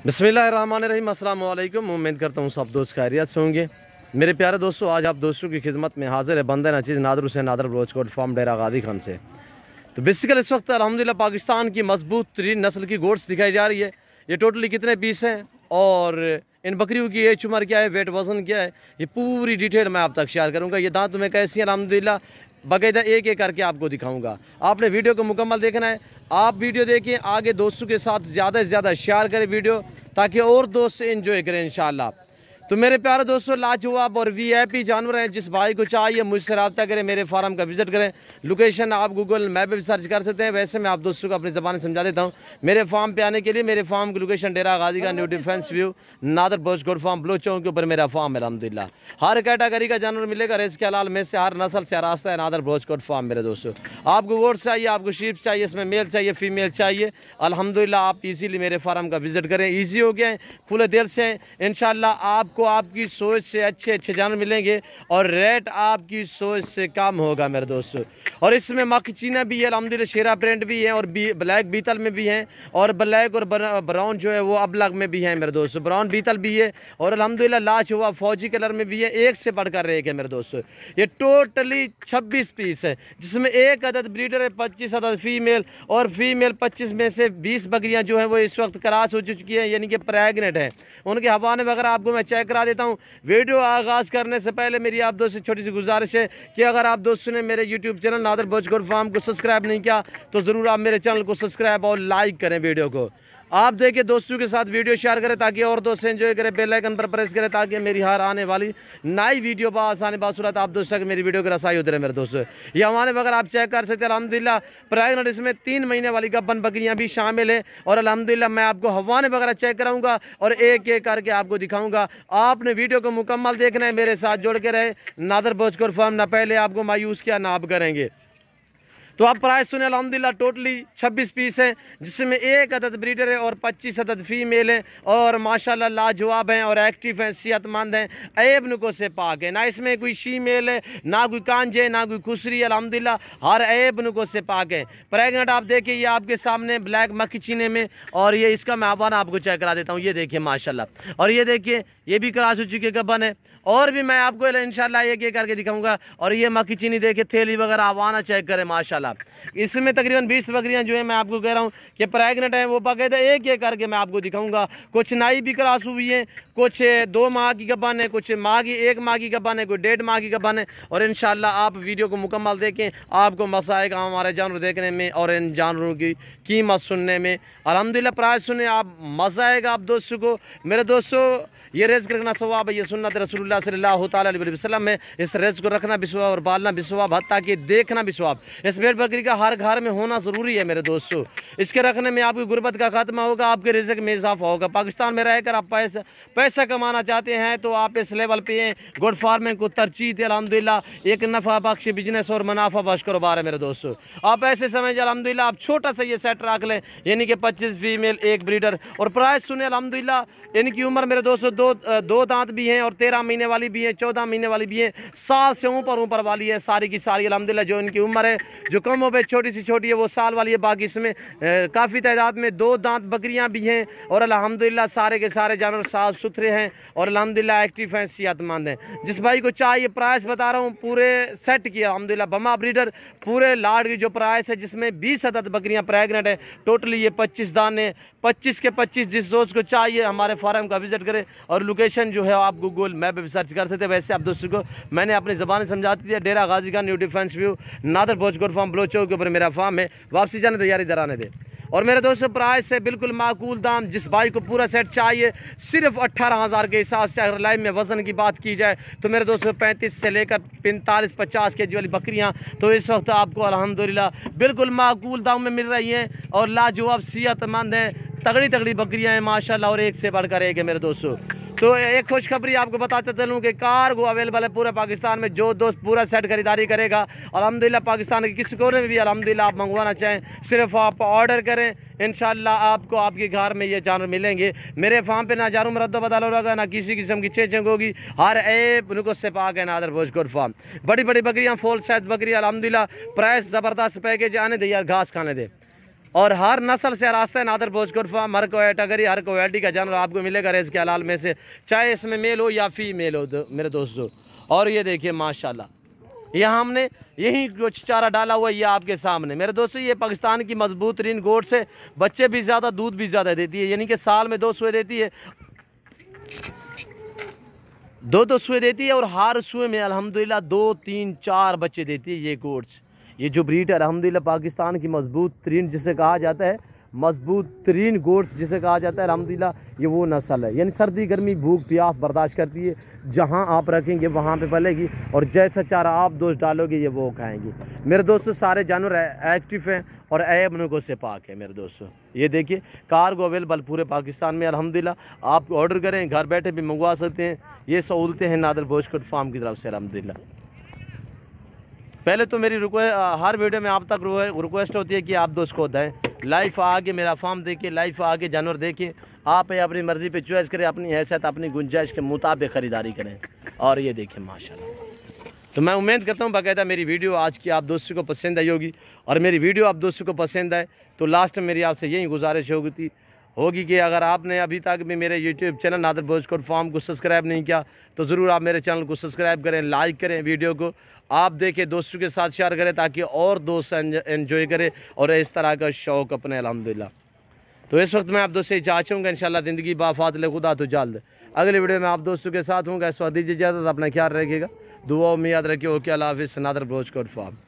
बिस्मिल्लाहिर्रहमानिर्रहीम, अस्सलाम वालेकुम। उम्मीद करता हूँ सब दोस्त खैरियत से होंगे। मेरे प्यारे दोस्तों, आज आप दोस्तों की खिदमत में हाजिर है बंदे नचीज़ नादर हुसैन नादर ब्रोचकोट फार्म डेरा गाजी खान से। तो बेसिकल इस वक्त अल्हम्दुलिल्लाह पाकिस्तान की मजबूत तरीन नस्ल की गोट्स दिखाई जा रही है। ये टोटली कितने पीस हैं और इन बकरियों की एज उम्र क्या है, वेट वजन क्या है, ये पूरी डिटेल मैं आप तक शेयर करूँगा। ये दांत में कैसी है अल्हम्दुलिल्लाह बाकायदा एक एक करके आपको दिखाऊंगा। आपने वीडियो को मुकम्मल देखना है। आप वीडियो देखें, आगे दोस्तों के साथ ज़्यादा से ज़्यादा शेयर करें वीडियो, ताकि और दोस्त एंजॉय करें इंशाल्लाह। तो मेरे प्यारे दोस्तों, लाजवाब और वीआईपी जानवर हैं। जिस भाई को चाहिए मुझसे रब्ता करें, मेरे फार्म का विजिट करें। लोकेशन आप गूगल मैप पे भी सर्च कर सकते हैं। वैसे मैं आप दोस्तों को अपनी ज़बान समझा देता हूँ। मेरे फार्म पे आने के लिए मेरे फार्म की लोकेशन डेरा गाजी का न्यू डिफेंस व्यू नादर ब्रोचकोट फार्म ब्लू चौक के ऊपर मेरा फार्म है। अल्हम्दुलिल्लाह हर कैटेगरी का जानवर मिलेगा। रेस के हलाल में से हर नस्ल से रास्ता है नादर ब्रोचकोट फार्म। मेरे दोस्तों, आपको गोट चाहिए, आपको शीप चाहिए, इसमें मेल चाहिए, फीमेल चाहिए, अल्हम्दुलिल्लाह आप इजीली मेरे फार्म का विजिट करें। ईजी हो गया है, खुले दिल से इंशाल्लाह आपको आपकी सोच से अच्छे जानवर मिलेंगे और रेट आपकी सोच से कम होगा मेरे दोस्तों। और इसमें मकचीना भी है अल्हम्दुलिल्लाह, शेरा प्रिंट भी है और ब्लैक बीतल में भी है और ब्लैक और ब्राउन जो है वो अबलग में भी है मेरे दोस्तों। ब्राउन बीतल भी है और अल्हम्दुलिल्लाह लाजवाब फौजी कलर में भी है। एक से बढ़कर एक है मेरे दोस्तों। ये टोटली 26 पीस है, जिसमें एक अदद ब्रीडर है, 25 अदद फीमेल और फीमेल 25 में से 20 बकरियां जो है वो इस वक्त क्रॉस हो चुकी है, यानी कि प्रेगनेंट है। उनके हवाले वगैरह आपको मैं चेक करा देता हूँ। वीडियो आगाज़ करने से पहले मेरी आप दोस्तों से छोटी सी गुजारिश है कि अगर आप दोस्तों ने मेरे यूट्यूब चैनल नादर ब्रोचकोट फार्म को सब्सक्राइब नहीं किया तो ज़रूर आप मेरे चैनल को सब्सक्राइब और लाइक करें। वीडियो को आप देखिए, दोस्तों के साथ वीडियो शेयर करें ताकि और दोस्त एंजॉय करें। बेल आइकन पर प्रेस करें ताकि मेरी हर आने वाली नई वीडियो आसानी बासूरत आप दोस्तों की मेरी वीडियो की रसाई होती रहे मेरे दोस्तों। ये हमारे वगैरह आप चेक कर सकते हैं अल्हम्दुलिल्लाह प्रेगनेंट। इसमें 3 महीने वाली गब्बन बकरियां भी शामिल है और अल्हम्दुलिल्लाह मैं आपको हवाने वगैरह चेक कराऊंगा और एक एक करके आपको दिखाऊंगा। आपने वीडियो को मुकम्मल देखना है, मेरे साथ जुड़ के रहे। नादर ब्रोचकोट फार्म ना पहले आपको मायूस किया ना आप करेंगे। तो आप प्राइस सुने अल्हम्दुलिल्लाह टोटली 26 पीस हैं, जिसमें एक अदद ब्रीडर है और 25 अदद फीमेल है और माशाल्लाह लाजवाब हैं और एक्टिव हैं, सेहतमंद हैं, ऐब नुको से पाक है। ना इसमें कोई शीमेल है, ना कोई कांजे, ना कोई खुसरी, अल्हम्दुलिल्लाह हर ऐब नुको से पाक है। प्रेगनेंट आप देखिए, ये आपके सामने ब्लैक मक्खी चीने में और ये इसका मैं आवाना आपको चेक करा देता हूँ। ये देखिए माशाल्लाह, और ये देखिए ये भी क्रॉस हो चुकी गबन है और भी मैं आपको इंशाल्लाह एक एक करके दिखाऊंगा। और ये मक्खी चीनी देखिए, थैली वगैरह आवाना चेक करें माशाल्लाह। इसमें तकरीबन 20 बकरियां जो है मैं आपको कह रहा हूँ कि प्रेगनेंट है, वो बाकायदा एक एक करके मैं आपको दिखाऊंगा। कुछ नाई भी क्रॉस हुई है, कुछ 2 माह की गब्बन है, कुछ 1 माह की गब्बन है, कोई 1.5 माह की गब्बन है। और इंशाल्लाह आप वीडियो को मुकम्मल देखें, आपको मज़ा आएगा हमारे जानवर देखने में और इन जानवरों की कीमत सुनने में। अल्हम्दुलिल्लाह प्राइस सुने आप, मज़ा आएगा आप दोस्तों को। मेरे दोस्तों, ये रिज़्क़ रखना सवाब है, ये सुन्नत रसूलुल्लाह सल्लल्लाहु तआला अलैहि वसल्लम में। इस रिज़्क़ को रखना भी सवाब और पालना भी सवाब, हत्ता कि देखना भी सवाब। इस भेड़ बकरी का हर घर में होना ज़रूरी है मेरे दोस्तों। इसके रखने में आपकी गुर्बत का खात्मा होगा, आपके रिज़्क़ में इजाफा होगा। पाकिस्तान में रहकर आप पैसा कमाना चाहते हैं तो आप इस लेवल पे हैं। गोट फार्मिंग को तरजीह दे अल्हम्दुलिल्लाह। एक नफ़ा बख्श बिजनेस और मुनाफा बख्श कारोबार है मेरे दोस्तों। आप ऐसे समझ अल्हम्दुलिल्लाह आप छोटा सा ये सेट रख लें, यानी कि 25 फीमेल 1 ब्रीडर। और प्राइस सुने अल्हम्दुलिल्लाह, इनकी उम्र मेरे दोस्तों दो दांत भी हैं और 13 महीने वाली भी है, 14 महीने वाली भी है, साल से ऊपर वाली है सारी की सारी अल्हम्दुलिल्लाह। जो इनकी उम्र है जो कम हो गई छोटी सी छोटी है वो साल वाली है। बाकी इसमें काफ़ी तादाद में 2 दांत बकरियां भी हैं और अल्हम्दुलिल्लाह सारे के सारे जानवर साफ सुथरे हैं और अल्हम्दुलिल्लाह एक्टिव हैं, सेहतमंद हैं। जिस भाई को चाहिए, प्राइस बता रहा हूँ पूरे सेट की अल्हम्दुलिल्लाह बमा ब्रीडर पूरे लाड की जो प्राइस है, जिसमें 20 अदद बकरियाँ प्रेगनेंट है। टोटली ये 25 दाने, 25 के 25। जिस दोस्त को चाहिए हमारे फार्म का विजिट करें और लोकेशन जो है आप गूगल मैप पे सर्च कर सकते हैं। वैसे आप दोस्तों को मैंने अपनी ज़बान समझा दी है। डेरा गाजी का न्यू डिफेंस व्यू नादर ब्रोचकोट फार्म ब्लू चौक के ऊपर मेरा फार्म है। वापसी जाने तैयारी दराने दे। और मेरे दोस्तों, प्राइस है बिल्कुल माकूल दाम। जिस भाई को पूरा सेट चाहिए सिर्फ 18,000 के हिसाब से, अगर लाइव में वज़न की बात की जाए तो मेरे दोस्तों 35 से लेकर 45-50 केजी वाली बकरियां तो इस वक्त आपको अल्हम्दुलिल्लाह बिल्कुल माकूल दाम में मिल रही हैं और लाजवाब सेहतमंद हैं, तगड़ी माकड़ियाँ हैं माशाल्लाह और एक से बढ़कर एक है मेरे दोस्तों। तो एक खुशखबरी आपको बताते चलूँ कि कार्गो अवेलेबल है पूरे पाकिस्तान में। जो दोस्त पूरा सेट खरीदारी करेगा अल्हम्दुलिल्लाह पाकिस्तान के किसी कोने में भी अल्हम्दुलिल्लाह आप मंगवाना चाहें, सिर्फ आप ऑर्डर करें, इंशाल्लाह आपको आपके घर में ये जानवर मिलेंगे। मेरे फार्म पे ना जारूँ रद्द बदल होगा, ना किसी किस्म की चेंजिंग होगी। हर ऐप उनको से पाक है नादर ब्रोचकोट फार्म। बड़ी बकरियाँ, फुल साइज बकरियाँ अल्हम्दुलिल्लाह। प्राइस ज़बरदस्त पैकेज, आने दे यार घास खाने दे। और हर नस्ल से रास्ता है नादर भोजकोट फार्म, हर कैटेगरी हर क्वालिटी का जानवर आपको मिलेगा रेस के हलाल में से, चाहे इसमें मेल हो या फीमेल हो मेरे दोस्तों। और ये देखिए माशाल्लाह, यहाँ हमने यही कुछ चारा डाला हुआ है, ये आपके सामने मेरे दोस्तों। ये पाकिस्तान की मजबूत तरीन गोट्स है, बच्चे भी ज़्यादा, दूध भी ज़्यादा देती है, यानी कि साल में 2 सुए देती है, 2 सुए देती है। और हर सुए में अल्हम्दुलिल्लाह 2, 3, 4 बच्चे देती है ये गोट्स। ये जो ब्रीड है अल्हम्दुलिल्लाह पाकिस्तान की मजबूत तरीन जिसे कहा जाता है, मजबूत तरीन गोट्स जिसे कहा जाता है अल्हम्दुलिल्लाह, ये वो नस्ल है। यानी सर्दी गर्मी भूख प्यास बर्दाश्त करती है, जहां आप रखेंगे वहां पे पलेगी, और जैसा चारा आप दोस्त डालोगे ये वो खाएंगी। मेरे दोस्तों सारे जानवर एक्टिव हैं और ऐब नुकों से पाक है मेरे दोस्तों। ये देखिए कार्गो अवेलेबल पूरे पाकिस्तान में अल्हम्दुलिल्लाह, आप ऑर्डर करें घर बैठे भी मंगवा सकते हैं। ये सहूलतें हैं नादर भोजकोट फार्म की तरफ से अल्हम्दुलिल्लाह। पहले तो मेरी हर वीडियो में आप तक रिक्वेस्ट होती है कि आप दोस्त को दें, लाइव आके मेरा फार्म देखिए, लाइव आके जानवर देखिए, आप अपनी मर्ज़ी पे चॉइस करें, अपनी हैसियत अपनी गुंजाइश के मुताबिक ख़रीदारी करें। और ये देखिए माशाल्लाह। तो मैं उम्मीद करता हूँ बाकायदा मेरी वीडियो आज की आप दोस्तों को पसंद आई होगी, और मेरी वीडियो आप दोस्तों को पसंद आए तो लास्ट में मेरी आपसे यही गुजारिश होगी कि अगर आपने अभी तक भी मेरे यूट्यूब चैनल नादर भोजकोट फार्म को सब्सक्राइब नहीं किया तो ज़रूर आप मेरे चैनल को सब्सक्राइब करें, लाइक करें, वीडियो को आप देखें, दोस्तों के साथ शेयर करें ताकि और दोस्त एंजॉय करें और इस तरह का शौक़ अपने अल्हम्दुलिल्लाह। तो इस वक्त मैं आप दोस्तों से चाहूँगा इंशाल्लाह ज़िंदगी बाफ़ातिल खुदा तो जल्द अगले वीडियो में आप दोस्तों के साथ हूँगा। इस वक्त दीजिए इजाज़त, अपना ख्याल रखिएगा, दुआ में याद रखिए। ओके, अल्लाह हाफ़िज़। नादर भोजकोट फार्म।